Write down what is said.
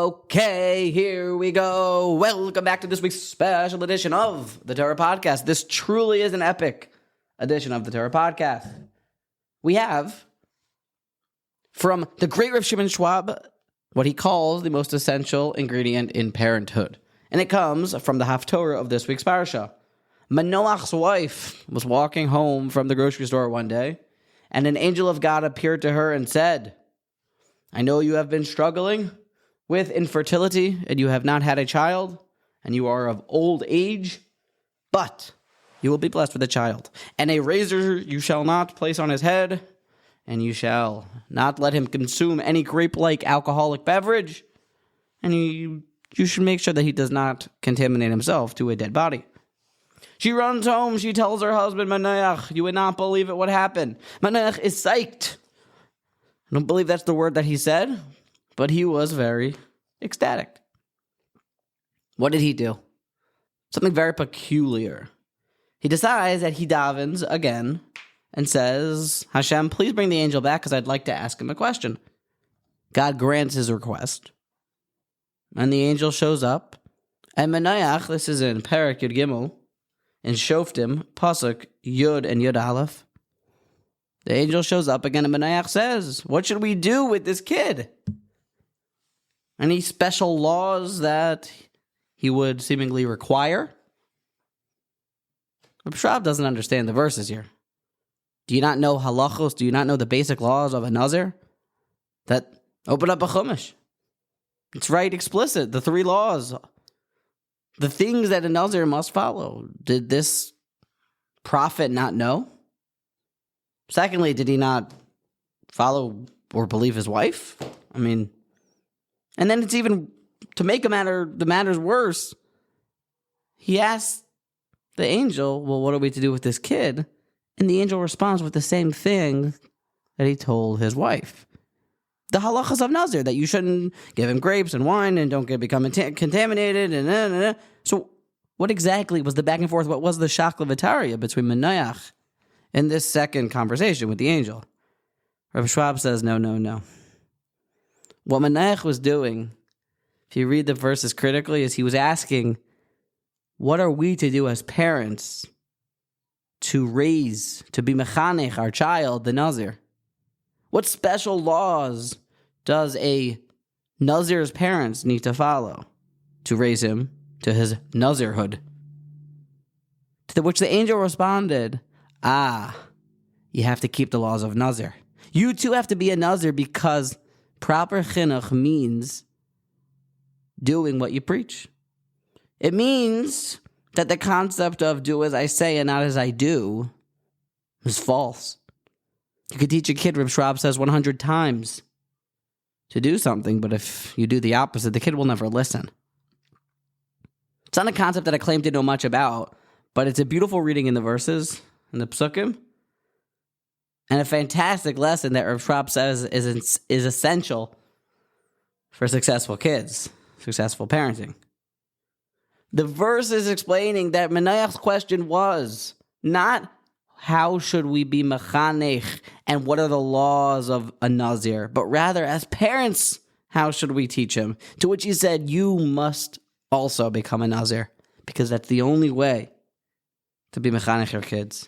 Okay, here we go. Welcome back to this week's special edition of the Torah Podcast. This truly is an epic edition of the Torah Podcast. We have, from the great Rav Shimon Schwab, what he calls the most essential ingredient in parenthood. And it comes from the Haftorah of this week's parsha. Manoach's wife was walking home from the grocery store one day, and an angel of God appeared to her and said, I know you have been struggling with infertility, and you have not had a child, and you are of old age, but you will be blessed with a child. And a razor you shall not place on his head, and you shall not let him consume any grape-like alcoholic beverage, and you should make sure that he does not contaminate himself to a dead body. She runs home, she tells her husband, Manoach, you would not believe it what happened. Manoach is psyched. I don't believe that's the word that he said, but he was very ecstatic. What did he do? Something very peculiar. He decides that he davens again and says, Hashem, please bring the angel back because I'd like to ask him a question. God grants his request. And the angel shows up. And Manoach, this is in Perek Yud Gimel, in Shoftim, Pasuk Yud and Yud Aleph. The angel shows up again and Manoach says, what should we do with this kid? Any special laws that he would seemingly require? Rav Schwab doesn't understand the verses here. Do you not know halachos? Do you not know the basic laws of a nazir? That open up a chumash. It's right explicit. The 3 laws. The things that a nazir must follow. Did this prophet not know? Secondly, did he not follow or believe his wife? And then it's even, to make the matters worse, he asks the angel, well, what are we to do with this kid? And the angel responds with the same thing that he told his wife. The halachas of Nazir, that you shouldn't give him grapes and wine and don't become contaminated. So what exactly was the back and forth? What was the shakla v'tarya between Manoach in this second conversation with the angel? Rav Schwab says, no. What Manoach was doing, if you read the verses critically, is he was asking, what are we to do as parents to raise, to be mechanech, our child, the Nazir? What special laws does a Nazir's parents need to follow to raise him to his Nazirhood? To which the angel responded, you have to keep the laws of Nazir. You too have to be a Nazir because proper chinuch means doing what you preach. It means that the concept of do as I say and not as I do is false. You could teach a kid, Rav Schwab says, 100 times to do something, but if you do the opposite, the kid will never listen. It's not a concept that I claim to know much about, but it's a beautiful reading in the verses, in the psukim, and a fantastic lesson that Rav Schwab says is essential for successful kids, successful parenting. The verse is explaining that Manoach's question was not how should we be mechanech and what are the laws of a nazir, but rather as parents, how should we teach him? To which he said, you must also become a nazir because that's the only way to be mechanech your kids.